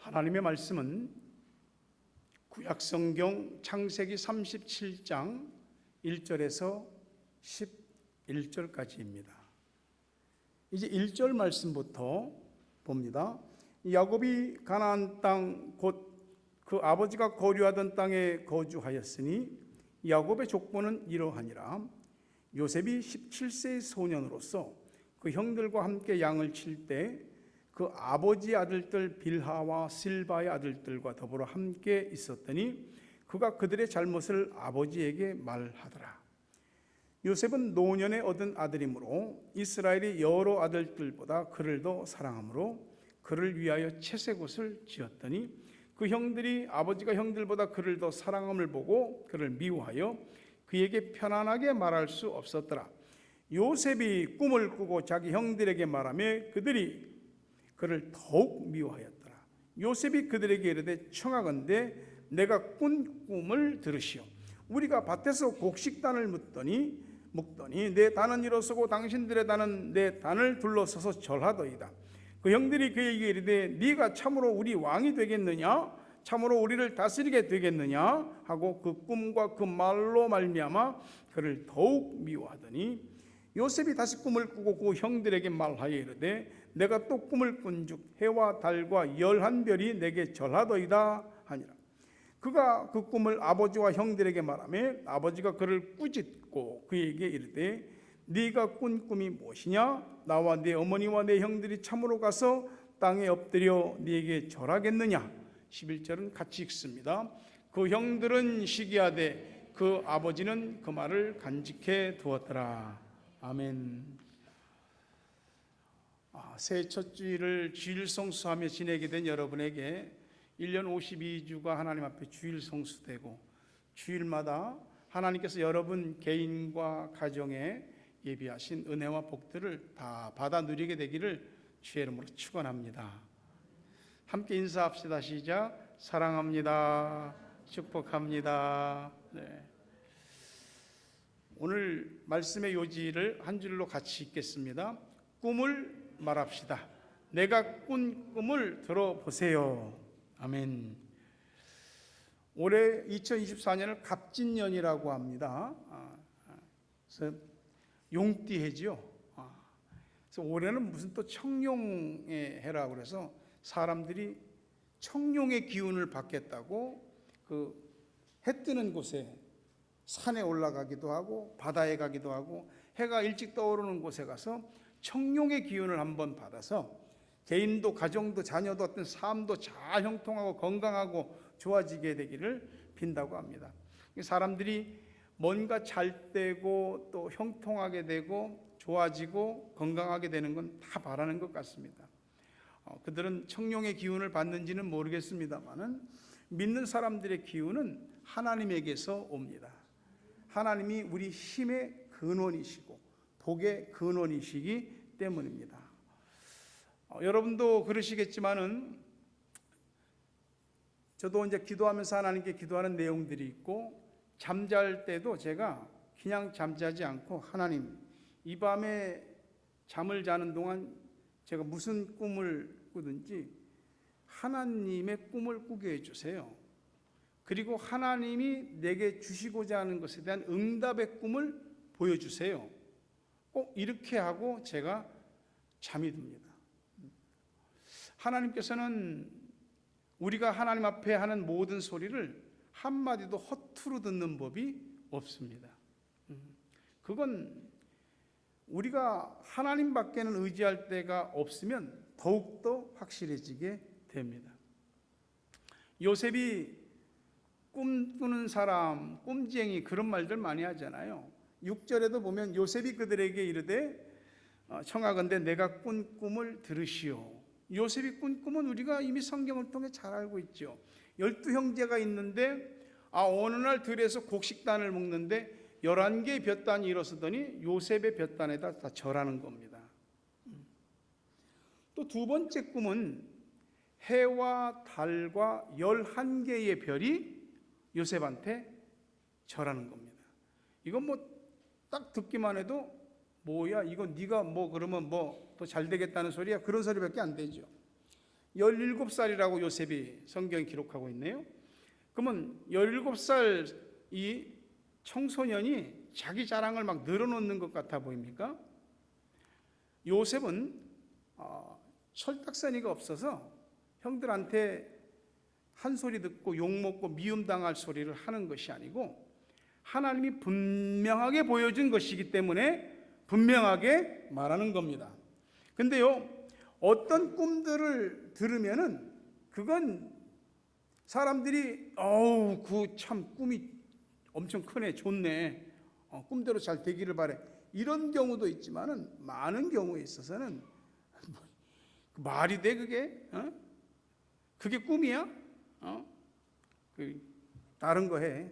하나님의 말씀은 구약성경 창세기 37장 1절에서 11절까지입니다. 이제 1절 말씀부터 봅니다. 야곱이 가나안 땅 곧 그 아버지가 거류하던 땅에 거주하였으니 야곱의 족보는 이러하니라. 요셉이 17세의 소년으로서 그 형들과 함께 양을 칠 때 그 아버지 아들들 빌하와 실바의 아들들과 더불어 함께 있었더니 그가 그들의 잘못을 아버지에게 말하더라. 요셉은 노년에 얻은 아들이므로 이스라엘의 여러 아들들보다 그를 더 사랑하므로 그를 위하여 채색옷을 지었더니 그 형들이 아버지가 형들보다 그를 더 사랑함을 보고 그를 미워하여 그에게 편안하게 말할 수 없었더라. 요셉이 꿈을 꾸고 자기 형들에게 말하며 그들이 그를 더욱 미워하였더라. 요셉이 그들에게 이르되 청하건대 내가 꾼 꿈을 들으시오. 우리가 밭에서 곡식단을 묶더니 내 단은 일어서고 당신들의 단은 내 단을 둘러서서 절하더이다. 그 형들이 그에게 이르되 네가 참으로 우리 왕이 되겠느냐? 참으로 우리를 다스리게 되겠느냐? 하고 그 꿈과 그 말로 말미암아 그를 더욱 미워하더니 요셉이 다시 꿈을 꾸고 그 형들에게 말하여 이르되 내가 또 꿈을 꾼즉 해와 달과 11별이 내게 절하더이다 하니라. 그가 그 꿈을 아버지와 형들에게 말하며 아버지가 그를 꾸짖고 그에게 이르되 네가 꾼 꿈이 무엇이냐? 나와 네 어머니와 내 형들이 참으로 가서 땅에 엎드려 네게 절하겠느냐? 11절은 같이 읽습니다. 그 형들은 시기하되 그 아버지는 그 말을 간직해 두었더라. 아멘. 새해 첫 주일을 주일 성수하며 지내게 된 여러분에게 1년 52주가 하나님 앞에 주일 성수되고 주일마다 하나님께서 여러분 개인과 가정에 예비하신 은혜와 복들을 다 받아 누리게 되기를 주의 이름으로 축원합니다. 함께 인사합시다. 시작. 사랑합니다. 축복합니다. 네. 오늘 말씀의 요지를 한 줄로 같이 읽겠습니다. 꿈을 말합시다. 내가 꾼 꿈을 들어보세요. 아멘. 올해 2024년을 갑진년이라고 합니다. 그래서 용띠해죠. 그래서 올해는 무슨 또 청룡의 해라고 그래서 사람들이 청룡의 기운을 받겠다고 그 해 뜨는 곳에 산에 올라가기도 하고 바다에 가기도 하고 해가 일찍 떠오르는 곳에 가서 청룡의 기운을 한번 받아서 개인도 가정도 자녀도 어떤 삶도 잘 형통하고 건강하고 좋아지게 되기를 빈다고 합니다. 사람들이 뭔가 잘 되고 또 형통하게 되고 좋아지고 건강하게 되는 건 다 바라는 것 같습니다. 그들은 청룡의 기운을 받는지는 모르겠습니다만은 믿는 사람들의 기운은 하나님에게서 옵니다. 하나님이 우리 힘의 근원이시고 복의 근원이시기 때문입니다. 여러분도 그러시겠지만은 저도 이제 기도하면서 하나님께 기도하는 내용들이 있고 잠잘 때도 제가 그냥 잠자지 않고 하나님 이 밤에 잠을 자는 동안 제가 무슨 꿈을 꾸든지 하나님의 꿈을 꾸게 해주세요. 그리고 하나님이 내게 주시고자 하는 것에 대한 응답의 꿈을 보여주세요. 꼭 이렇게 하고 제가 잠이 듭니다. 하나님께서는 우리가 하나님 앞에 하는 모든 소리를 한마디도 허투루 듣는 법이 없습니다. 그건 우리가 하나님밖에는 의지할 때가 없으면 더욱더 확실해지게 됩니다. 요셉이 꿈꾸는 사람, 꿈쟁이 그런 말들 많이 하잖아요. 6절에도 보면 요셉이 그들에게 이르되 청하건대 내가 꾼 꿈을 들으시오. 요셉이 꾼 꿈은 우리가 이미 성경을 통해 잘 알고 있죠. 12형제가 있는데 어느 날 들에서 곡식단을 먹는데 11개의 볕단이 일어서더니 요셉의 볕단에다 다 절하는 겁니다. 또 두 번째 꿈은 해와 달과 11개의 별이 요셉한테 절하는 겁니다. 이건 뭐 딱 듣기만 해도 뭐야 이건 네가 뭐 그러면 뭐 더 잘 되겠다는 소리야 그런 소리밖에 안 되죠. 17살이라고 요셉이 성경에 기록하고 있네요. 그러면 17살 이 청소년이 자기 자랑을 막 늘어놓는 것 같아 보입니까? 요셉은 철딱서니가 없어서 형들한테 한 소리 듣고 욕먹고 미움당할 소리를 하는 것이 아니고 하나님이 분명하게 보여준 것이기 때문에 분명하게 말하는 겁니다. 근데요, 어떤 꿈들을 들으면은 그건 사람들이 그 참 꿈이 엄청 크네, 좋네, 꿈대로 잘 되기를 바래, 이런 경우도 있지만은 많은 경우에 있어서는 말이 돼 그게? 그게 꿈이야? 다른 거 해.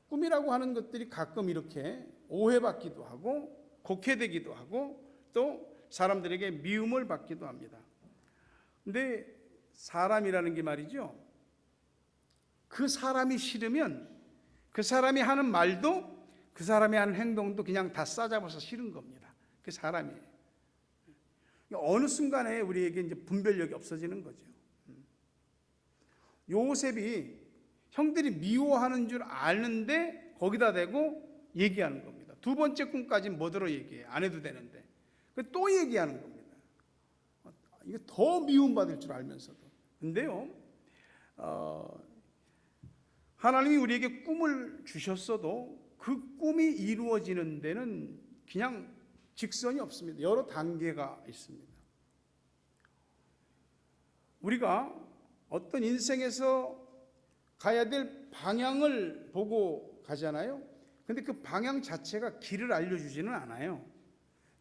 꿈이라고 하는 것들이 가끔 이렇게 오해받기도 하고 곡해되기도 하고 또 사람들에게 미움을 받기도 합니다. 근데 사람이라는 게 말이죠, 그 사람이 싫으면 그 사람이 하는 말도 그 사람이 하는 행동도 그냥 다 싸잡아서 싫은 겁니다. 그 사람이에요. 어느 순간에 우리에게 이제 분별력이 없어지는 거죠. 요셉이 형들이 미워하는 줄 아는데 거기다 대고 얘기하는 겁니다. 두 번째 꿈까지 뭐더러 얘기해. 안 해도 되는데 또 얘기하는 겁니다. 이게 더 미움받을 줄 알면서도. 근데요, 하나님이 우리에게 꿈을 주셨어도 그 꿈이 이루어지는 데는 그냥 직선이 없습니다. 여러 단계가 있습니다. 우리가 어떤 인생에서 가야 될 방향을 보고 가잖아요. 근데 그 방향 자체가 길을 알려주지는 않아요.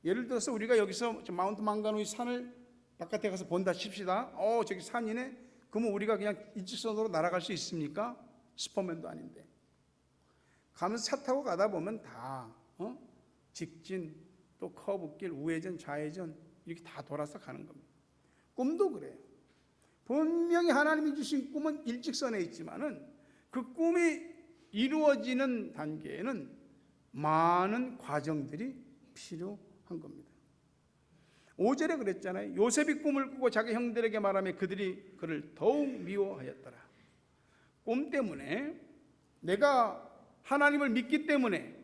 예를 들어서 우리가 여기서 마운트 망가누이 산을 바깥에 가서 본다 칩시다. 저기 산이네. 그러면 우리가 그냥 일직선으로 날아갈 수 있습니까? 슈퍼맨도 아닌데. 가면서 차 타고 가다 보면 다 직진, 또 커브길, 우회전, 좌회전 이렇게 다 돌아서 가는 겁니다. 꿈도 그래요. 분명히 하나님이 주신 꿈은 일직선에 있지만은 그 꿈이 이루어지는 단계에는 많은 과정들이 필요한 겁니다. 5절에 그랬잖아요. 요셉이 꿈을 꾸고 자기 형들에게 말하며 그들이 그를 더욱 미워하였더라. 꿈 때문에, 내가 하나님을 믿기 때문에,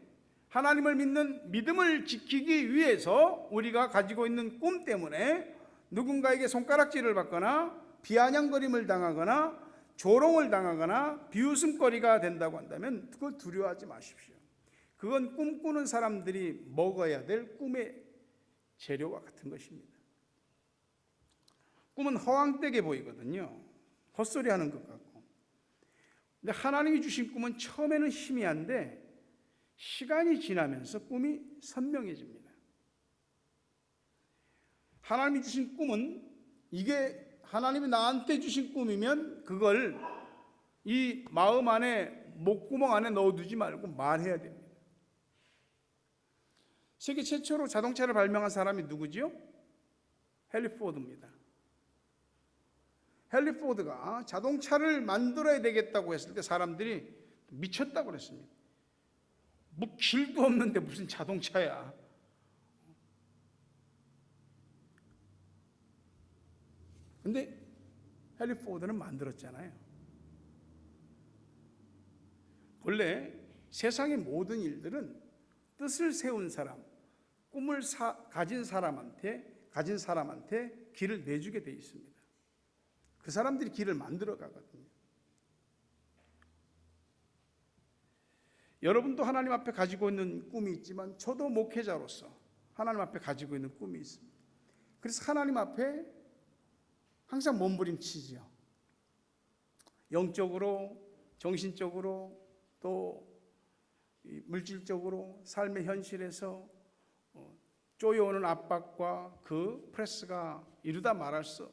하나님을 믿는 믿음을 지키기 위해서 우리가 가지고 있는 꿈 때문에 누군가에게 손가락질을 받거나 비아냥거림을 당하거나 조롱을 당하거나 비웃음거리가 된다고 한다면 그걸 두려워하지 마십시오. 그건 꿈꾸는 사람들이 먹어야 될 꿈의 재료와 같은 것입니다. 꿈은 허황되게 보이거든요. 헛소리하는 것 같고. 근데 하나님이 주신 꿈은 처음에는 희미한데 시간이 지나면서 꿈이 선명해집니다. 하나님이 주신 꿈은, 이게 하나님이 나한테 주신 꿈이면 그걸 이 마음 안에, 목구멍 안에 넣어두지 말고 말해야 됩니다. 세계 최초로 자동차를 발명한 사람이 누구죠? 헨리 포드입니다. 헨리 포드가 자동차를 만들어야 되겠다고 했을 때 사람들이 미쳤다고 그랬습니다. 뭐 길도 없는데 무슨 자동차야. 근데 헨리 포드는 만들었잖아요. 원래 세상의 모든 일들은 뜻을 세운 사람, 꿈을 가진 사람한테 길을 내주게 돼 있습니다. 그 사람들이 길을 만들어 가거든요. 여러분도 하나님 앞에 가지고 있는 꿈이 있지만 저도 목회자로서 하나님 앞에 가지고 있는 꿈이 있습니다. 그래서 하나님 앞에 항상 몸부림치죠. 영적으로, 정신적으로, 또 물질적으로 삶의 현실에서 쪼여오는 압박과 그 프레스가 이루다 말할 수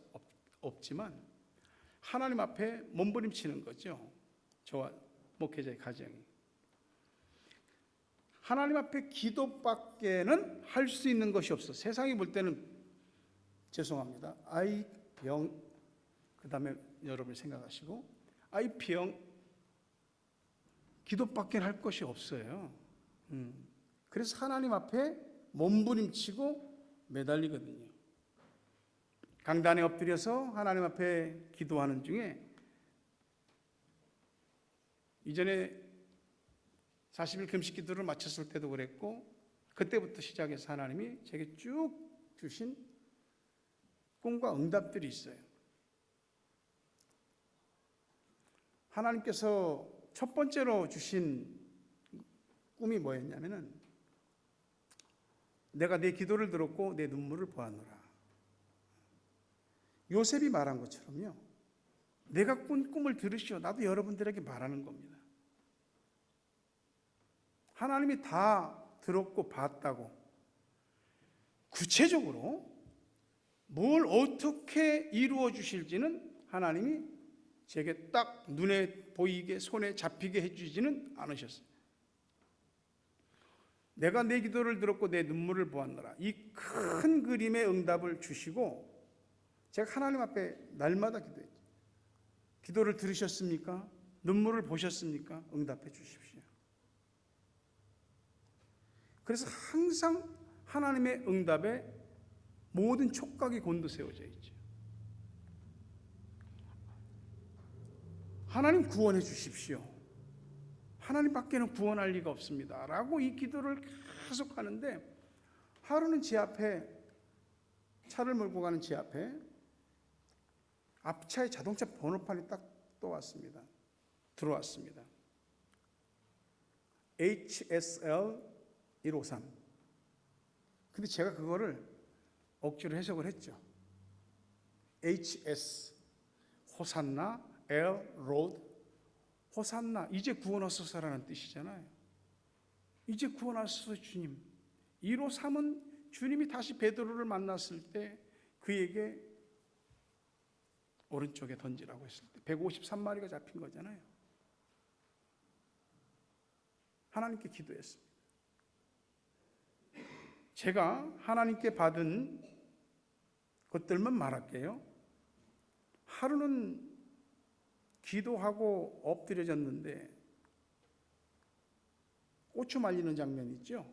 없지만 하나님 앞에 몸부림치는 거죠. 저와 목회자의 가정이. 하나님 앞에 기도밖에는 할 수 있는 것이 없어. 세상이 볼 때는, 죄송합니다, 아이 병, 그 다음에 여러분이 생각하시고 아이 병, 기도밖에 할 것이 없어요. 그래서 하나님 앞에 몸부림치고 매달리거든요. 강단에 엎드려서 하나님 앞에 기도하는 중에 이전에 40일 금식 기도를 마쳤을 때도 그랬고 그때부터 시작해서 하나님이 제게 쭉 주신 꿈과 응답들이 있어요. 하나님께서 첫 번째로 주신 꿈이 뭐였냐면은 내가 내 기도를 들었고 내 눈물을 보았노라. 요셉이 말한 것처럼요. 내가 꾼 꿈을 들으시오. 나도 여러분들에게 말하는 겁니다. 하나님이 다 들었고 봤다고 구체적으로 뭘 어떻게 이루어 주실지는 하나님이 제게 딱 눈에 보이게 손에 잡히게 해주지는 않으셨어요. 내가 내 기도를 들었고 내 눈물을 보았노라. 이 큰 그림의 응답을 주시고 제가 하나님 앞에 날마다 기도했죠. 기도를 들으셨습니까? 눈물을 보셨습니까? 응답해 주십시오. 그래서 항상 하나님의 응답에 모든 촉각이 곤두세워져 있죠. 하나님 구원해 주십시오. 하나님밖에는 구원할 리가 없습니다. 라고 이 기도를 계속 하는데 하루는 제 앞에 차를 몰고 가는 제 앞에 앞차의 자동차 번호판이 딱 떠왔습니다. 들어왔습니다. HSL 153. 근데 제가 그거를 억지로 해석을 했죠. HS 호산나 L 로드 호산나 이제 구원하소서라는 뜻이잖아요. 이제 구원하소서 주님. 153은 주님이 다시 베드로를 만났을 때 그에게 오른쪽에 던지라고 했을 때 153마리가 잡힌 거잖아요. 하나님께 기도했습니다. 제가 하나님께 받은 것들만 말할게요. 하루는 기도하고 엎드려졌는데 고추 말리는 장면 있죠?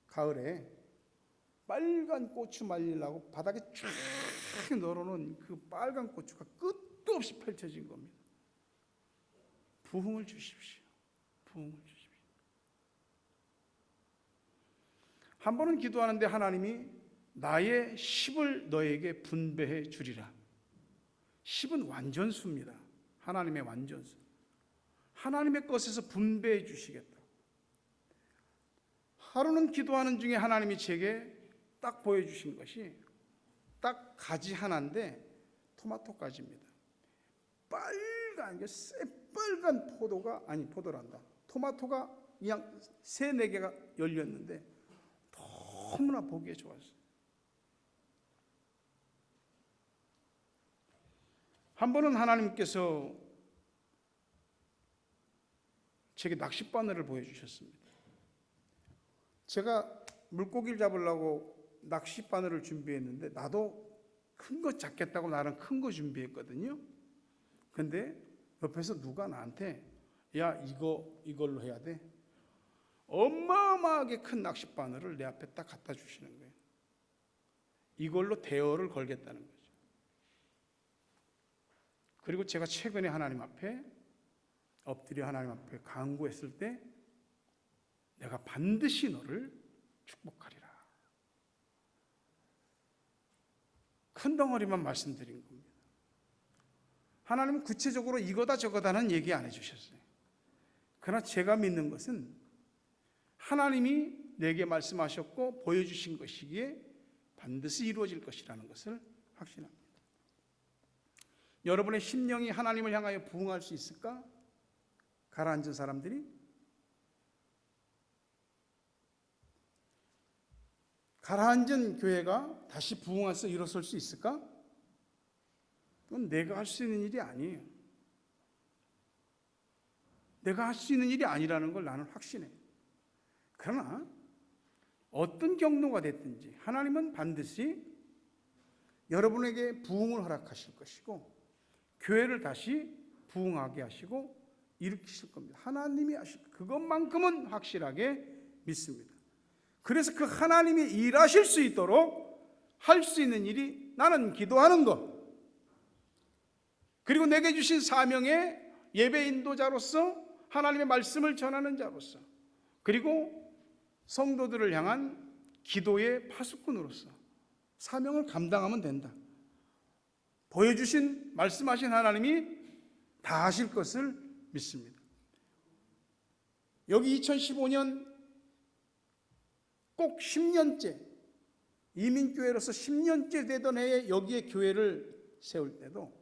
가을에 빨간 고추 말리려고 바닥에 쫙 널어놓은 그 빨간 고추가 끝도 없이 펼쳐진 겁니다. 부흥을 주십시오. 부흥을 주십시오. 한 번은 기도하는데 하나님이 나의 10을 너에게 분배해 주리라. 10은 완전수입니다. 하나님의 완전수. 하나님의 것에서 분배해 주시겠다. 하루는 기도하는 중에 하나님이 제게 딱 보여주신 것이 딱 가지 하나인데 토마토 가지입니다. 빨간, 새빨간 포도란다. 토마토가 그냥 3-4개가 열렸는데 너무나 보기에 좋았어요. 한 번은 하나님께서 제게 낚싯바늘을 보여주셨습니다. 제가 물고기를 잡으려고 낚싯바늘을 준비했는데 나도 큰 거 잡겠다고 나름 큰 거 준비했거든요. 근데 옆에서 누가 나한테 야 이걸로 해야 돼. 어마어마하게 큰 낚싯바늘을 내 앞에 딱 갖다 주시는 거예요. 이걸로 대어를 걸겠다는 거죠. 그리고 제가 최근에 하나님 앞에 엎드려 하나님 앞에 간구했을 때 내가 반드시 너를 축복하리라. 큰 덩어리만 말씀드린 겁니다. 하나님은 구체적으로 이거다 저거다는 얘기 안 해주셨어요. 그러나 제가 믿는 것은 하나님이 내게 말씀하셨고 보여주신 것이기에 반드시 이루어질 것이라는 것을 확신합니다. 여러분의 심령이 하나님을 향하여 부흥할 수 있을까? 가라앉은 사람들이 가라앉은 교회가 다시 부흥해서 일어설 수 있을까? 그건 내가 할 수 있는 일이 아니에요. 내가 할 수 있는 일이 아니라는 걸 나는 확신해. 그러나 어떤 경로가 됐든지 하나님은 반드시 여러분에게 부흥을 허락하실 것이고 교회를 다시 부흥하게 하시고 일으키실 겁니다. 하나님이 하실 그것만큼은 확실하게 믿습니다. 그래서 그 하나님이 일하실 수 있도록 할 수 있는 일이 나는 기도하는 것, 그리고 내게 주신 사명의 예배 인도자로서 하나님의 말씀을 전하는 자로서, 그리고 성도들을 향한 기도의 파수꾼으로서 사명을 감당하면 된다. 보여주신 말씀하신 하나님이 다 하실 것을 믿습니다. 여기 2015년 꼭 10년째, 이민교회로서 10년째 되던 해에 여기에 교회를 세울 때도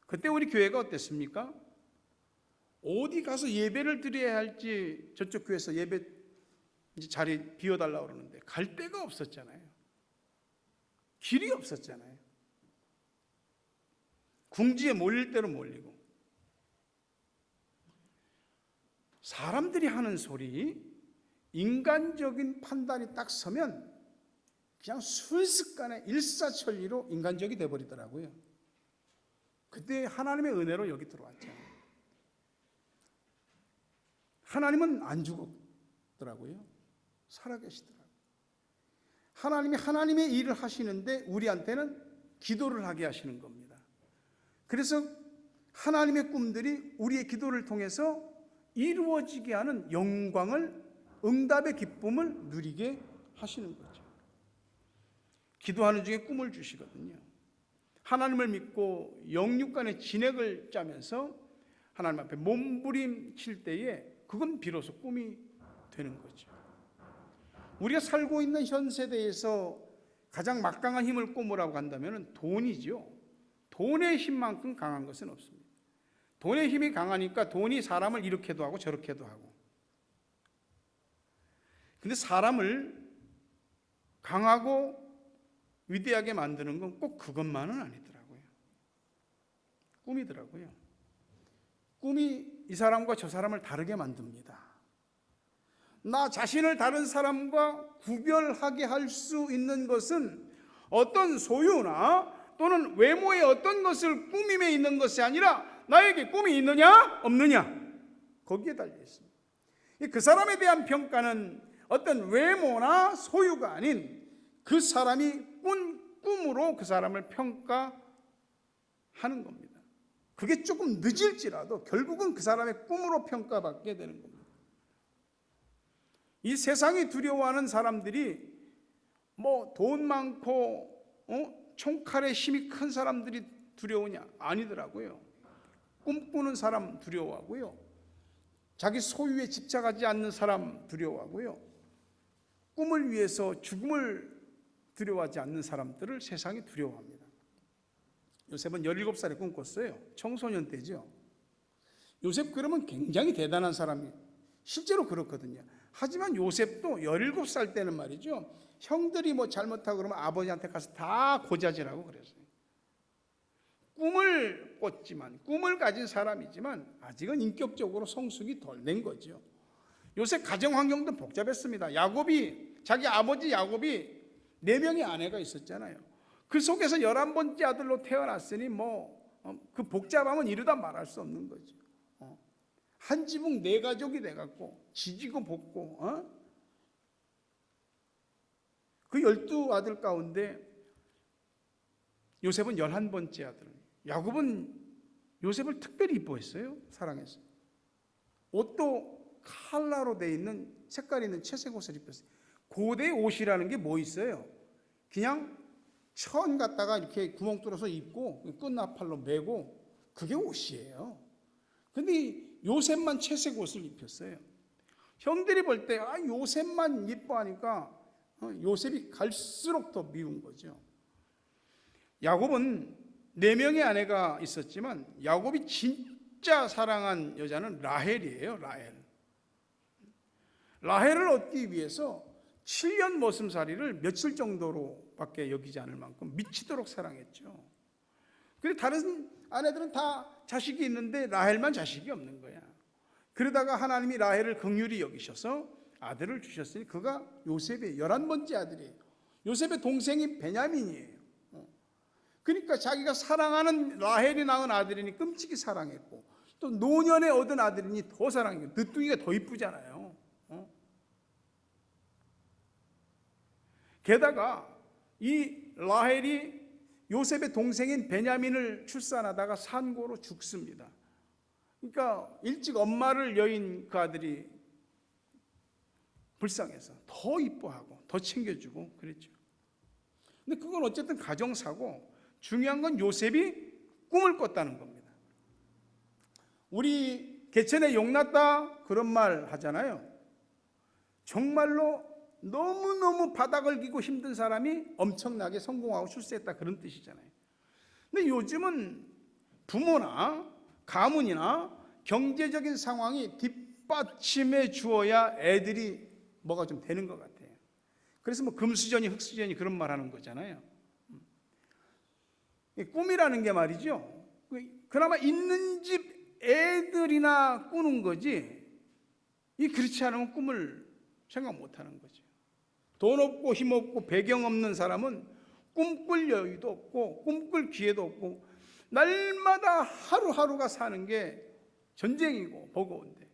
그때 우리 교회가 어땠습니까? 어디 가서 예배를 드려야 할지 저쪽 교회에서 예배 이제 자리 비워달라고 그러는데 갈 데가 없었잖아요. 길이 없었잖아요. 궁지에 몰릴 대로 몰리고, 사람들이 하는 소리, 인간적인 판단이 딱 서면 그냥 순식간에 일사천리로 인간적이 돼버리더라고요. 그때 하나님의 은혜로 여기 들어왔죠. 하나님은 안 죽었더라고요. 살아계시더라고요. 하나님이 하나님의 일을 하시는데 우리한테는 기도를 하게 하시는 겁니다. 그래서 하나님의 꿈들이 우리의 기도를 통해서 이루어지게 하는 영광을, 응답의 기쁨을 누리게 하시는 거죠. 기도하는 중에 꿈을 주시거든요. 하나님을 믿고 영육 간의 진액을 짜면서 하나님 앞에 몸부림칠 때에 그건 비로소 꿈이 되는 거죠. 우리가 살고 있는 현 세대에서 가장 막강한 힘을 꼽으라고 한다면 돈이죠. 돈의 힘만큼 강한 것은 없습니다. 돈의 힘이 강하니까 돈이 사람을 이렇게도 하고 저렇게도 하고. 근데 사람을 강하고 위대하게 만드는 건 꼭 그것만은 아니더라고요. 꿈이더라고요. 꿈이 이 사람과 저 사람을 다르게 만듭니다. 나 자신을 다른 사람과 구별하게 할 수 있는 것은 어떤 소유나 또는 외모의 어떤 것을 꾸밈에 있는 것이 아니라 나에게 꿈이 있느냐 없느냐, 거기에 달려 있습니다. 그 사람에 대한 평가는 어떤 외모나 소유가 아닌 그 사람이 꾼 꿈으로 그 사람을 평가하는 겁니다. 그게 조금 늦을지라도 결국은 그 사람의 꿈으로 평가받게 되는 겁니다. 이 세상이 두려워하는 사람들이 뭐 돈 많고 총칼에 힘이 큰 사람들이 두려우냐? 아니더라고요. 꿈꾸는 사람 두려워하고요. 자기 소유에 집착하지 않는 사람 두려워하고요. 꿈을 위해서 죽음을 두려워하지 않는 사람들을 세상이 두려워합니다. 요셉은 17살에 꿈꿨어요. 청소년 때죠. 요셉 그러면 굉장히 대단한 사람이에요. 실제로 그렇거든요. 하지만 요셉도 17살 때는 말이죠, 형들이 뭐 잘못하고 그러면 아버지한테 가서 다 고자질하고 그랬어요. 꿈을 꿨지만, 꿈을 가진 사람이지만 아직은 인격적으로 성숙이 덜 된 거죠. 요셉 가정 환경도 복잡했습니다. 자기 아버지 야곱이 4명의 아내가 있었잖아요. 그 속에서 11번째 아들로 태어났으니 그 복잡함은 이루다 말할 수 없는 거죠. 한 지붕 4가족이 돼갖고 지지고 볶고, 그 12아들 가운데 요셉은 11번째 아들. 야곱은 요셉을 특별히 이뻐했어요. 사랑했어요. 옷도 칼라로 돼 있는 색깔 있는 채색 옷을 입혔어요. 고대 옷이라는 게 뭐 있어요? 그냥 천 갖다가 이렇게 구멍 뚫어서 입고 끝나팔로 메고, 그게 옷이에요. 근데 요셉만 채색 옷을 입혔어요. 형들이 볼 때 요셉만 이뻐하니까 요셉이 갈수록 더 미운 거죠. 야곱은 4명의 아내가 있었지만 야곱이 진짜 사랑한 여자는 라헬이에요. 라헬을 얻기 위해서 7년 머슴살이를 며칠 정도로밖에 여기지 않을 만큼 미치도록 사랑했죠. 그런데 다른 아내들은 다 자식이 있는데 라헬만 자식이 없는 거야. 그러다가 하나님이 라헬을 긍휼히 여기셔서 아들을 주셨으니 그가 요셉의 11번째 아들이에요. 요셉의 동생이 베냐민이에요. 그러니까 자기가 사랑하는 라헬이 낳은 아들이니 끔찍이 사랑했고, 또 노년에 얻은 아들이니 더 사랑해요. 늦둥이가 더 이쁘잖아요. 게다가 이 라헬이 요셉의 동생인 베냐민을 출산하다가 산고로 죽습니다. 그러니까 일찍 엄마를 여인 그 아들이 불쌍해서 더 이뻐하고 더 챙겨주고 그랬죠. 근데 그건 어쨌든 가정사고, 중요한 건 요셉이 꿈을 꿨다는 겁니다. 우리 개천에 용났다 그런 말 하잖아요. 정말로 너무너무 바닥을 기고 힘든 사람이 엄청나게 성공하고 출세했다 그런 뜻이잖아요. 근데 요즘은 부모나 가문이나 경제적인 상황이 뒷받침해 주어야 애들이 뭐가 좀 되는 것 같아요. 그래서 뭐 금수저니 흙수저니 그런 말 하는 거잖아요. 꿈이라는 게 말이죠, 그나마 있는 집 애들이나 꾸는 거지, 이 그렇지 않으면 꿈을 생각 못 하는 거죠. 돈 없고 힘 없고 배경 없는 사람은 꿈꿀 여유도 없고 꿈꿀 기회도 없고 날마다 하루하루가 사는 게 전쟁이고 버거운데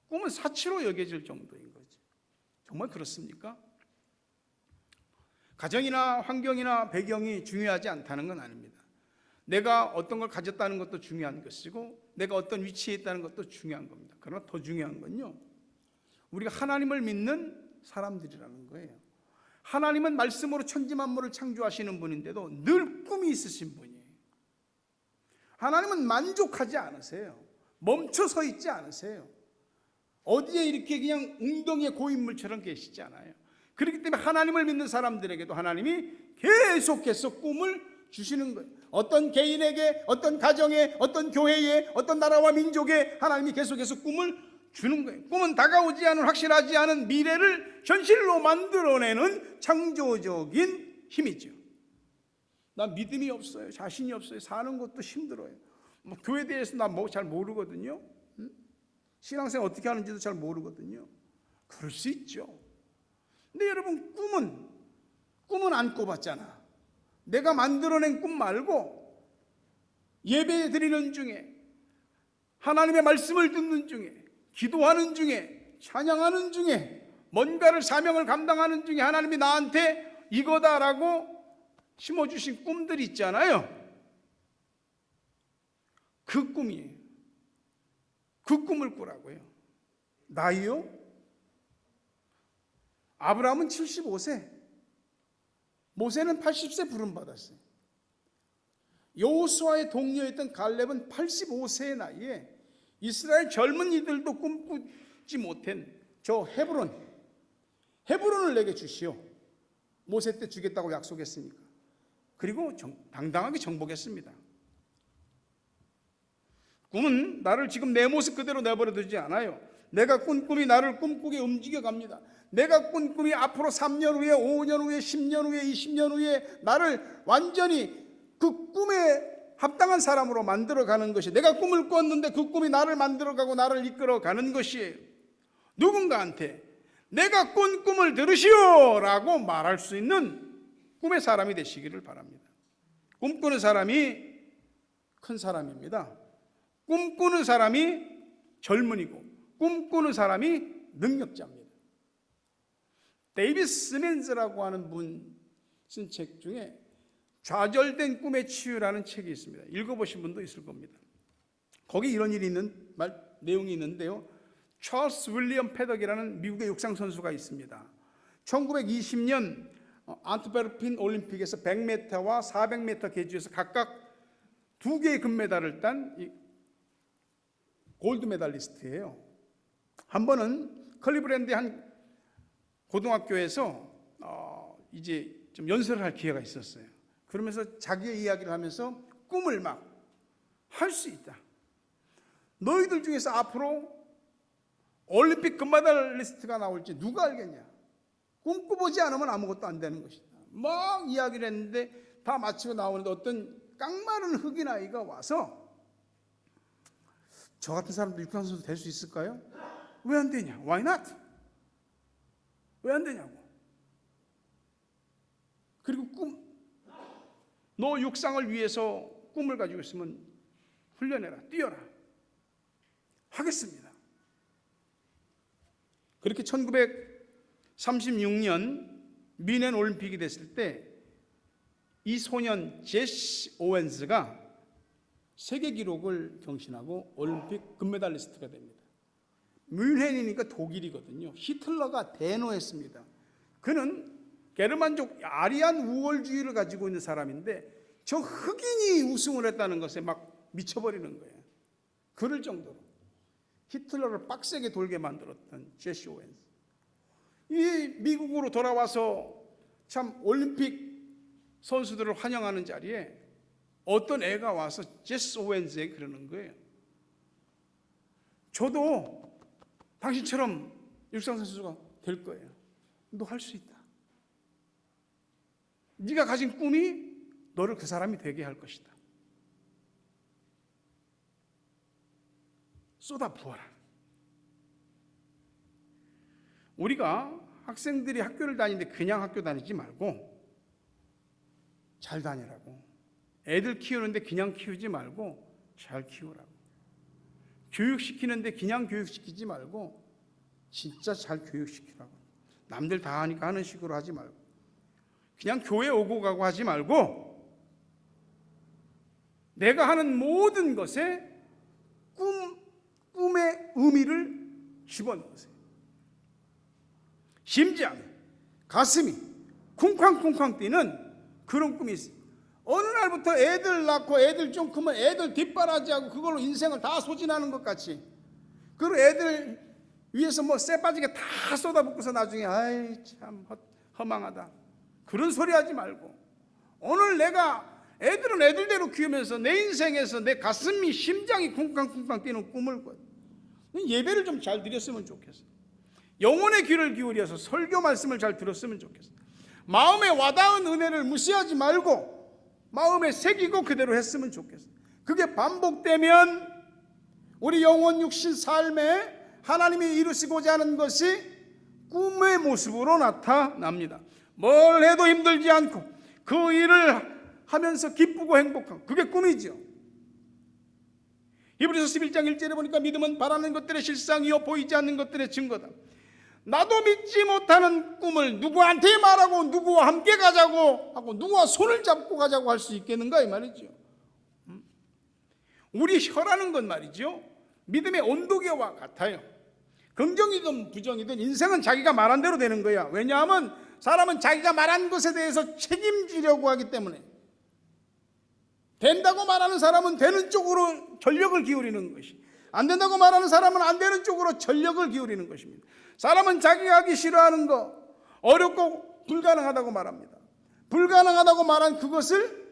꿈은 사치로 여겨질 정도인 거죠. 정말 그렇습니까? 가정이나 환경이나 배경이 중요하지 않다는 건 아닙니다. 내가 어떤 걸 가졌다는 것도 중요한 것이고 내가 어떤 위치에 있다는 것도 중요한 겁니다. 그러나 더 중요한 건요, 우리가 하나님을 믿는 사람들이라는 거예요. 하나님은 말씀으로 천지만물을 창조하시는 분인데도 늘 꿈이 있으신 분이에요. 하나님은 만족하지 않으세요. 멈춰 서 있지 않으세요. 어디에 이렇게 그냥 웅덩이의 고인물처럼 계시지 않아요. 그렇기 때문에 하나님을 믿는 사람들에게도 하나님이 계속해서 꿈을 주시는 거예요. 어떤 개인에게, 어떤 가정에, 어떤 교회에, 어떤 나라와 민족에 하나님이 계속해서 꿈을 주는 거예요. 꿈은 다가오지 않은, 확실하지 않은 미래를 현실로 만들어내는 창조적인 힘이죠. 난 믿음이 없어요, 자신이 없어요, 사는 것도 힘들어요, 뭐 교회에 대해서 난 뭐 잘 모르거든요, 신앙생활 어떻게 하는지도 잘 모르거든요. 그럴 수 있죠. 근데 여러분, 꿈은 안 꿔봤잖아. 내가 만들어낸 꿈 말고 예배 드리는 중에, 하나님의 말씀을 듣는 중에, 기도하는 중에, 찬양하는 중에, 뭔가를 사명을 감당하는 중에 하나님이 나한테 이거다라고 심어주신 꿈들 있잖아요. 그 꿈이에요. 그 꿈을 꾸라고요. 나이요? 아브라함은 75세, 모세는 80세 부름받았어요. 여호수아의 동료였던 갈렙은 85세의 나이에 이스라엘 젊은이들도 꿈꾸지 못한 저 헤브론을 내게 주시오. 모세 때 주겠다고 약속했으니까. 그리고 당당하게 정복했습니다. 꿈은 나를 지금 내 모습 그대로 내버려 두지 않아요. 내가 꾼 꿈이 나를 꿈꾸게 움직여 갑니다. 내가 꾼 꿈이 앞으로 3년 후에, 5년 후에, 10년 후에, 20년 후에 나를 완전히 그 꿈에 합당한 사람으로 만들어가는 것이, 내가 꿈을 꿨는데 그 꿈이 나를 만들어가고 나를 이끌어가는 것이에요. 누군가한테 내가 꾼 꿈을 들으시오 라고 말할 수 있는 꿈의 사람이 되시기를 바랍니다. 꿈꾸는 사람이 큰 사람입니다. 꿈꾸는 사람이 젊은이고 꿈꾸는 사람이 능력자입니다. 데이비드 스멘즈라고 하는 분 쓴 책 중에 좌절된 꿈의 치유라는 책이 있습니다. 읽어보신 분도 있을 겁니다. 거기 이런 내용이 있는데요, 찰스 윌리엄 패덕이라는 미국의 육상 선수가 있습니다. 1920년 안트베르픈 올림픽에서 100m와 400m 계주에서 각각 2개의 금메달을 딴 골드 메달리스트예요. 한 번은 클리브랜드의 한 고등학교에서 이제 좀 연설을 할 기회가 있었어요. 그러면서 자기의 이야기를 하면서 꿈을 막 할 수 있다. 너희들 중에서 앞으로 올림픽 금메달리스트가 나올지 누가 알겠냐. 꿈꾸보지 않으면 아무것도 안 되는 것이다. 막 이야기를 했는데 다 마치고 나오는데 어떤 깡마른 흑인 아이가 와서, 저 같은 사람도 육상 선수 될 수 있을까요? 왜 안 되냐? Why not? 왜 안 되냐고. 그리고 너 육상을 위해서 꿈을 가지고 있으면 훈련해라, 뛰어라. 하겠습니다. 그렇게 1936년 미넨 올림픽이 됐을 때 이 소년 제시 오웬스가 세계 기록을 경신하고 올림픽 금메달리스트가 됩니다. 뮌헨이니까 독일이거든요. 히틀러가 대노했습니다. 그는 게르만족 아리안 우월주의를 가지고 있는 사람인데 저 흑인이 우승을 했다는 것에 막 미쳐버리는 거예요. 그럴 정도로 히틀러를 빡세게 돌게 만들었던 제시 오웬스. 이 미국으로 돌아와서 참 올림픽 선수들을 환영하는 자리에 어떤 애가 와서 제시 오웬스에게 그러는 거예요. 저도 당신처럼 육상 선수가 될 거예요. 너 할 수 있다. 네가 가진 꿈이 너를 그 사람이 되게 할 것이다. 쏟아부어라. 우리가 학생들이 학교를 다니는데 그냥 학교 다니지 말고 잘 다니라고. 애들 키우는데 그냥 키우지 말고 잘 키우라고. 교육시키는데 그냥 교육시키지 말고 진짜 잘 교육시키라고. 남들 다 하니까 하는 식으로 하지 말고, 그냥 교회 오고 가고 하지 말고 내가 하는 모든 것에 꿈의 의미를 집어넣으세요. 심장이, 가슴이 쿵쾅쿵쾅 뛰는 그런 꿈이 있어요. 어느 날부터 애들 낳고 애들 좀 크면 애들 뒷바라지하고 그걸로 인생을 다 소진하는 것 같이, 그리고 애들 위에서 뭐 쇠 빠지게 다 쏟아붓고서 나중에 아이 참 허망하다 그런 소리 하지 말고, 오늘 내가 애들은 애들대로 키우면서 내 인생에서 내 가슴이 심장이 쿵쾅쿵쾅 뛰는 꿈을 꿔요. 예배를 좀 잘 드렸으면 좋겠어요. 영혼의 귀를 기울여서 설교 말씀을 잘 들었으면 좋겠어요. 마음에 와닿은 은혜를 무시하지 말고 마음에 새기고 그대로 했으면 좋겠어요. 그게 반복되면 우리 영혼 육신 삶에 하나님이 이루시고자 하는 것이 꿈의 모습으로 나타납니다. 뭘 해도 힘들지 않고 그 일을 하면서 기쁘고 행복하고, 그게 꿈이죠. 히브리서 11장 1절에 보니까 믿음은 바라는 것들의 실상이요 보이지 않는 것들의 증거다. 나도 믿지 못하는 꿈을 누구한테 말하고 누구와 함께 가자고 하고 누구와 손을 잡고 가자고 할 수 있겠는가 이 말이죠. 우리 혀라는 건 말이죠, 믿음의 온도계와 같아요. 긍정이든 부정이든 인생은 자기가 말한 대로 되는 거야. 왜냐하면 사람은 자기가 말한 것에 대해서 책임지려고 하기 때문에. 된다고 말하는 사람은 되는 쪽으로 전력을 기울이는 것이, 안 된다고 말하는 사람은 안 되는 쪽으로 전력을 기울이는 것입니다. 사람은 자기가 하기 싫어하는 거, 어렵고 불가능하다고 말합니다. 불가능하다고 말한 그것을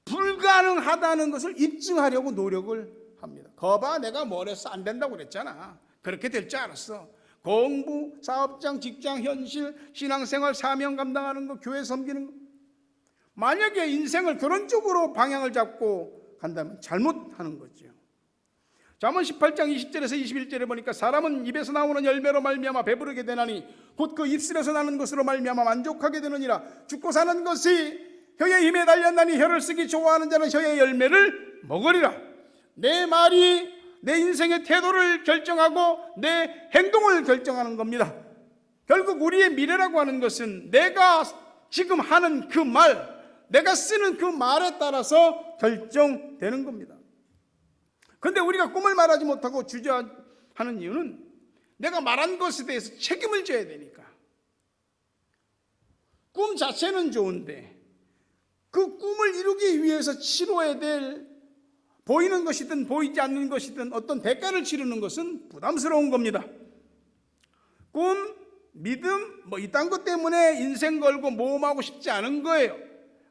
불가능하다는 것을 입증하려고 노력을 합니다. 거봐, 내가 뭘 했어? 안 된다고 그랬잖아. 그렇게 될 줄 알았어. 공부, 사업장, 직장, 현실, 신앙생활, 사명 감당하는 거, 교회 섬기는 거. 만약에 인생을 그런 쪽으로 방향을 잡고 간다면 잘못하는 거죠. 잠언 18장 20절에서 21절에 보니까 사람은 입에서 나오는 열매로 말미암아 배부르게 되나니 곧 그 입술에서 나는 것으로 말미암아 만족하게 되느니라. 죽고 사는 것이 혀의 힘에 달렸나니 혀를 쓰기 좋아하는 자는 혀의 열매를 먹으리라. 내 말이 내 인생의 태도를 결정하고 내 행동을 결정하는 겁니다. 결국 우리의 미래라고 하는 것은 내가 지금 하는 그 말, 내가 쓰는 그 말에 따라서 결정되는 겁니다. 그런데 우리가 꿈을 말하지 못하고 주저하는 이유는 내가 말한 것에 대해서 책임을 져야 되니까. 꿈 자체는 좋은데 그 꿈을 이루기 위해서 치러야 될, 보이는 것이든 보이지 않는 것이든 어떤 대가를 치르는 것은 부담스러운 겁니다. 꿈, 믿음, 뭐 이딴 것 때문에 인생 걸고 모험하고 싶지 않은 거예요.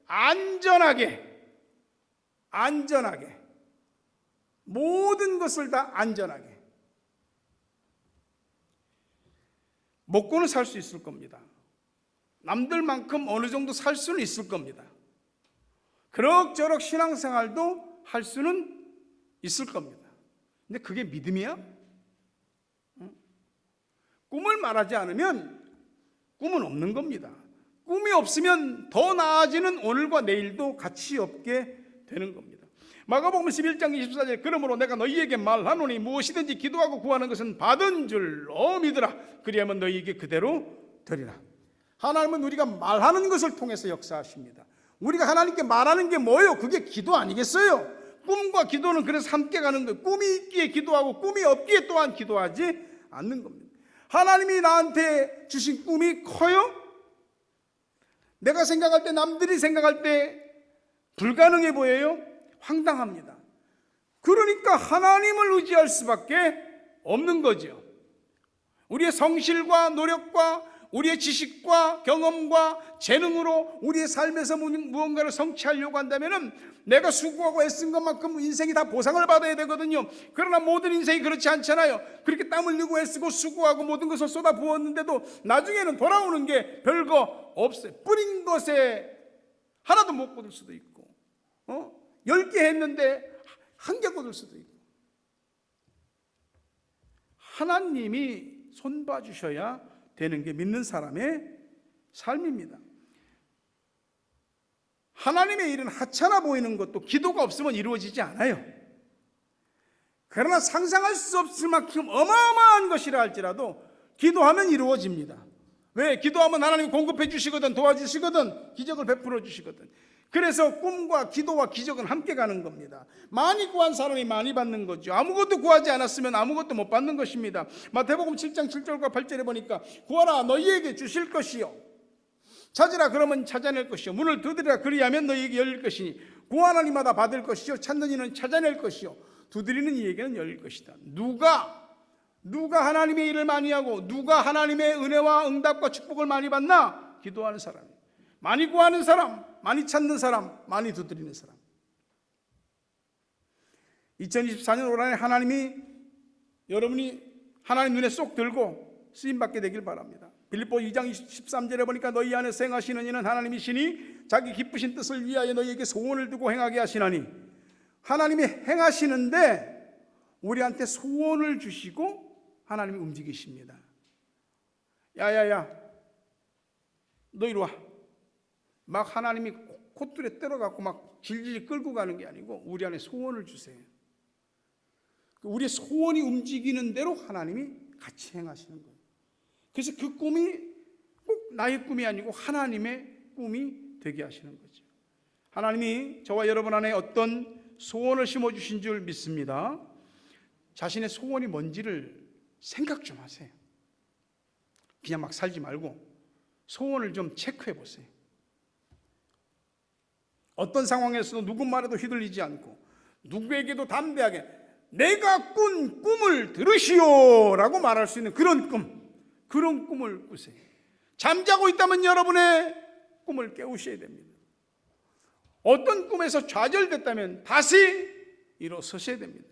안전하게 모든 것을 다 안전하게. 먹고는 살 수 있을 겁니다. 남들만큼 어느 정도 살 수는 있을 겁니다. 그럭저럭 신앙생활도 할 수는 있을 겁니다. 근데 그게 믿음이야? 꿈을 말하지 않으면 꿈은 없는 겁니다. 꿈이 없으면 더 나아지는 오늘과 내일도 가치 없게 되는 겁니다. 마가복음 11장 24절 그러므로 내가 너희에게 말하노니 무엇이든지 기도하고 구하는 것은 받은 줄로 믿으라. 그리하면 너희에게 그대로 되리라. 하나님은 우리가 말하는 것을 통해서 역사하십니다. 우리가 하나님께 말하는 게 뭐예요? 그게 기도 아니겠어요? 꿈과 기도는 그래서 함께 가는 거예요. 꿈이 있기에 기도하고 꿈이 없기에 또한 기도하지 않는 겁니다. 하나님이 나한테 주신 꿈이 커요? 내가 생각할 때, 남들이 생각할 때 불가능해 보여요? 황당합니다. 그러니까 하나님을 의지할 수밖에 없는 거죠. 우리의 성실과 노력과 우리의 지식과 경험과 재능으로 우리의 삶에서 무언가를 성취하려고 한다면 내가 수고하고 애쓴 것만큼 인생이 다 보상을 받아야 되거든요. 그러나 모든 인생이 그렇지 않잖아요. 그렇게 땀 흘리고 애쓰고 수고하고 모든 것을 쏟아 부었는데도 나중에는 돌아오는 게 별거 없어요. 뿌린 것에 하나도 못 거둘 수도 있고 10개 했는데 1개 거둘 수도 있고. 하나님이 손봐 주셔야 되는 게 믿는 사람의 삶입니다. 하나님의 일은 하찮아 보이는 것도 기도가 없으면 이루어지지 않아요. 그러나 상상할 수 없을 만큼 어마어마한 것이라 할지라도 기도하면 이루어집니다. 왜? 기도하면 하나님이 공급해 주시거든, 도와주시거든, 기적을 베풀어 주시거든. 그래서 꿈과 기도와 기적은 함께 가는 겁니다. 많이 구한 사람이 많이 받는 거죠. 아무것도 구하지 않았으면 아무것도 못 받는 것입니다. 마태복음 7장 7절과 8절에 보니까 구하라 너희에게 주실 것이요, 찾으라 그러면 찾아낼 것이요, 문을 두드리라 그리하면 너희에게 열릴 것이니 구하는 이마다 받을 것이요, 찾는 이는 찾아낼 것이요, 두드리는 이에게는 열릴 것이다. 누가 하나님의 일을 많이 하고 누가 하나님의 은혜와 응답과 축복을 많이 받나? 기도하는 사람, 많이 구하는 사람, 많이 찾는 사람, 많이 두드리는 사람. 2024년 올 한해 하나님이 여러분이 하나님 눈에 쏙 들고 쓰임받게 되길 바랍니다. 빌립보 2장 13절에 보니까 너희 안에서 행하시는 이는 하나님이시니 자기 기쁘신 뜻을 위하여 너희에게 소원을 두고 행하게 하시나니. 하나님이 행하시는데 우리한테 소원을 주시고 하나님이 움직이십니다. 야야야 너 이리 와. 막 하나님이 콧줄에 때려갖고 막 질질 끌고 가는 게 아니고 우리 안에 소원을 주세요. 우리의 소원이 움직이는 대로 하나님이 같이 행하시는 거예요. 그래서 그 꿈이 꼭 나의 꿈이 아니고 하나님의 꿈이 되게 하시는 거죠. 하나님이 저와 여러분 안에 어떤 소원을 심어주신 줄 믿습니다. 자신의 소원이 뭔지를 생각 좀 하세요. 그냥 막 살지 말고 소원을 좀 체크해 보세요. 어떤 상황에서도 누구 말에도 휘둘리지 않고 누구에게도 담대하게 내가 꾼 꿈을 들으시오 라고 말할 수 있는 그런 꿈을 꾸세요. 잠자고 있다면 여러분의 꿈을 깨우셔야 됩니다. 어떤 꿈에서 좌절됐다면 다시 일어서셔야 됩니다.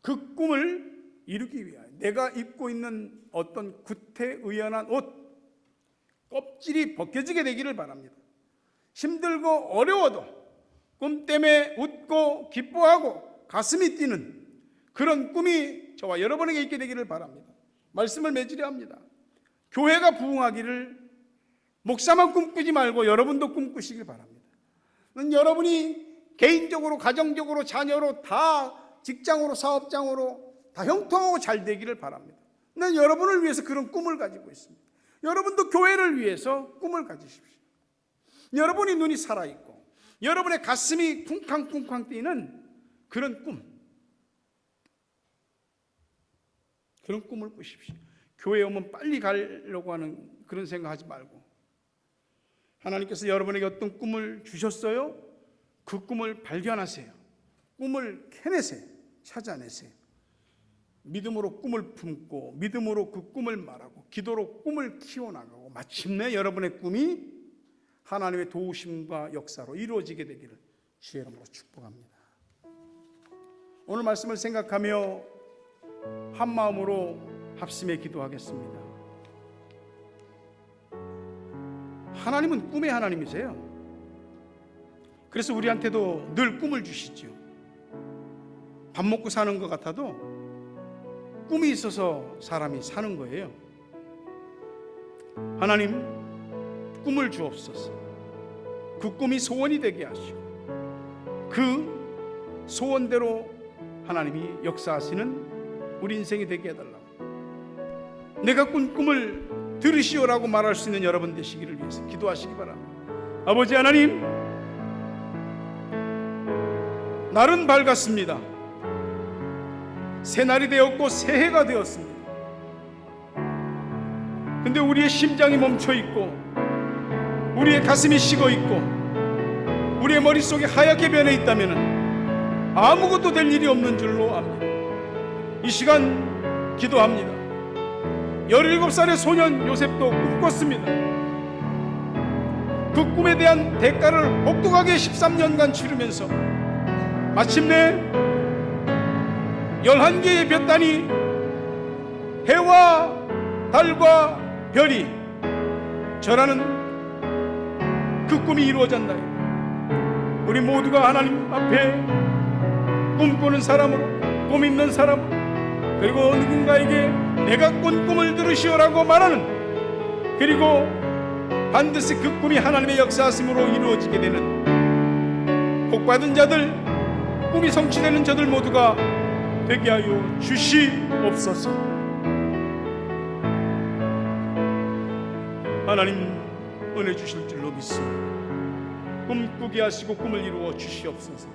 그 꿈을 이루기 위하여 내가 입고 있는 어떤 구태의연한 옷, 껍질이 벗겨지게 되기를 바랍니다. 힘들고 어려워도 꿈 때문에 웃고 기뻐하고 가슴이 뛰는 그런 꿈이 저와 여러분에게 있게 되기를 바랍니다. 말씀을 맺으려 합니다. 교회가 부흥하기를 목사만 꿈꾸지 말고 여러분도 꿈꾸시길 바랍니다. 여러분이 개인적으로, 가정적으로, 자녀로, 다 직장으로, 사업장으로 다 형통하고 잘 되기를 바랍니다. 난 여러분을 위해서 그런 꿈을 가지고 있습니다. 여러분도 교회를 위해서 꿈을 가지십시오. 여러분이 눈이 살아있고 여러분의 가슴이 쿵쾅쿵쾅 뛰는 그런 꿈을 꾸십시오. 교회에 오면 빨리 가려고 하는 그런 생각하지 말고 하나님께서 여러분에게 어떤 꿈을 주셨어요? 그 꿈을 발견하세요. 꿈을 캐내세요. 찾아내세요. 믿음으로 꿈을 품고 믿음으로 그 꿈을 말하고 기도로 꿈을 키워나가고 마침내 여러분의 꿈이 하나님의 도우심과 역사로 이루어지게 되기를 주의 이름으로 축복합니다. 오늘 말씀을 생각하며 한 마음으로 합심해 기도하겠습니다. 하나님은 꿈의 하나님이세요. 그래서 우리한테도 늘 꿈을 주시죠. 밥 먹고 사는 것 같아도 꿈이 있어서 사람이 사는 거예요. 하나님, 꿈을 주옵소서. 그 꿈이 소원이 되게 하시고 그 소원대로 하나님이 역사하시는 우리 인생이 되게 해달라고. 내가 꾼 꿈을 들으시오라고 말할 수 있는 여러분 되시기를 위해서 기도하시기 바랍니다. 아버지 하나님, 날은 밝았습니다. 새날이 되었고 새해가 되었습니다. 근데 우리의 심장이 멈춰 있고, 우리의 가슴이 식어 있고, 우리의 머릿속이 하얗게 변해 있다면 아무것도 될 일이 없는 줄로 압니다. 이 시간 기도합니다. 17살의 소년 요셉도 꿈꿨습니다. 그 꿈에 대한 대가를 혹독하게 13년간 치르면서 마침내 11개의 볕단이, 해와 달과 별이 절하는 그 꿈이 이루어졌나요? 우리 모두가 하나님 앞에 꿈꾸는 사람으로, 꿈 있는 사람으로, 그리고 누군가에게 내가 꾼 꿈을 들으시오라고 말하는, 그리고 반드시 그 꿈이 하나님의 역사하심으로 이루어지게 되는 복받은 자들, 꿈이 성취되는 저들 모두가 되게 하여 주시옵소서. 하나님 은혜 주실 줄로 믿습니다. 꿈꾸게 하시고 꿈을 이루어 주시옵소서.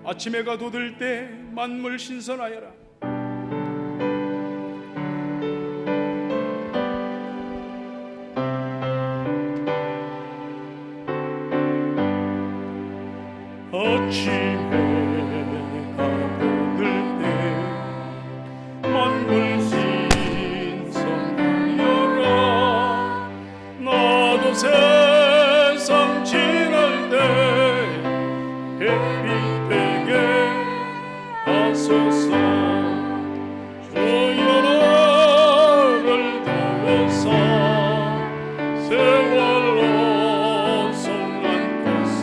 아침 해가 돋을 때 만물 신선하여라. 아침 해가 돋을 때 만물 신선하여라. 나도 세상 지날 때 햇빛 되게 하소서. 주여 나를 도우사 세월로 손난 것을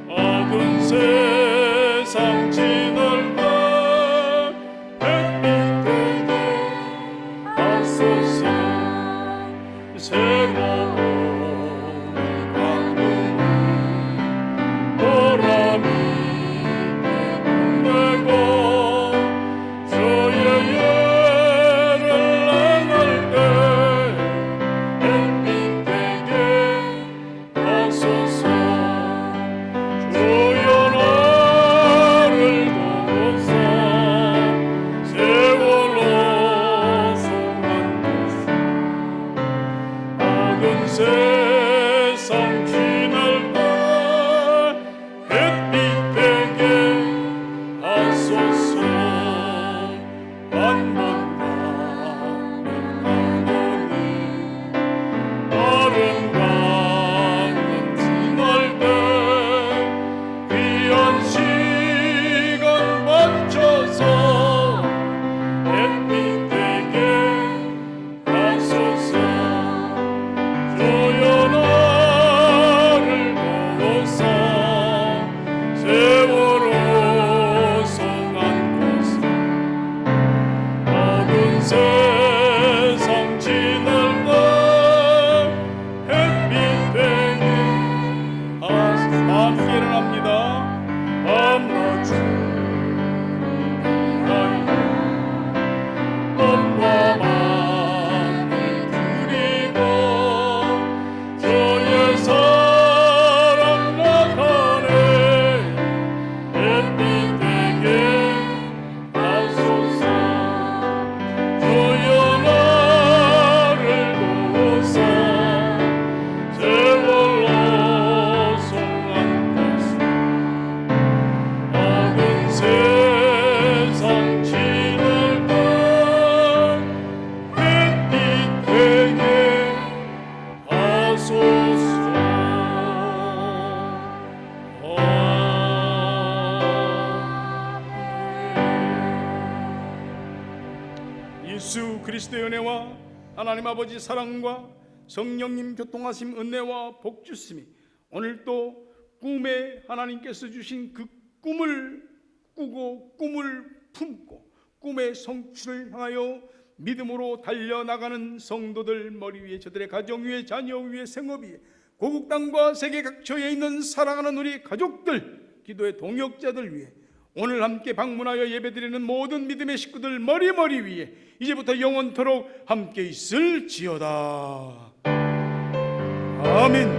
어두운 세상 지날 때 햇빛 되게 하소서. 새로운 광풍이 보람이 되고 주의 예를 행할 때 햇빛 되게 하소서. 주여 나를 도우사 세월로 손난 것을 어두운 세상 지날 때 햇빛 되게 하소서. 한번 가면 가노니 아름다운 지날 때 귀한 시간 맞춰서 햇빛 되게 하소서. 주여 나를 도우사 세월호 성한 곳에 어두운 세상 지날 때 햇빛 되게 하소서. 함께 일어납니다. 밤낮 몸과 마음을 드리고 주의 사랑 나가네 햇빛 되게 하소서. 주여 나를 도우사 세월로 손난 것을 어두운 세상 지날 때 햇빛 되게 하소서. 예수 그리스도의 은혜와 하나님 아버지 사랑과 성령님 교통하심 은혜와 복 주심이 오늘도 꿈에 하나님께서 주신 그 꿈을 꾸고 꿈을 품고 꿈의 성취를 향하여 믿음으로 달려나가는 성도들 머리 위에, 저들의 가정 위에, 자녀 위에, 생업 위에, 고국 땅과 세계 각처에 있는 사랑하는 우리 가족들, 기도의 동역자들 위해 오늘 함께 방문하여 예배드리는 모든 믿음의 식구들 머리 위에 이제부터 영원토록 함께 있을지어다. 아멘.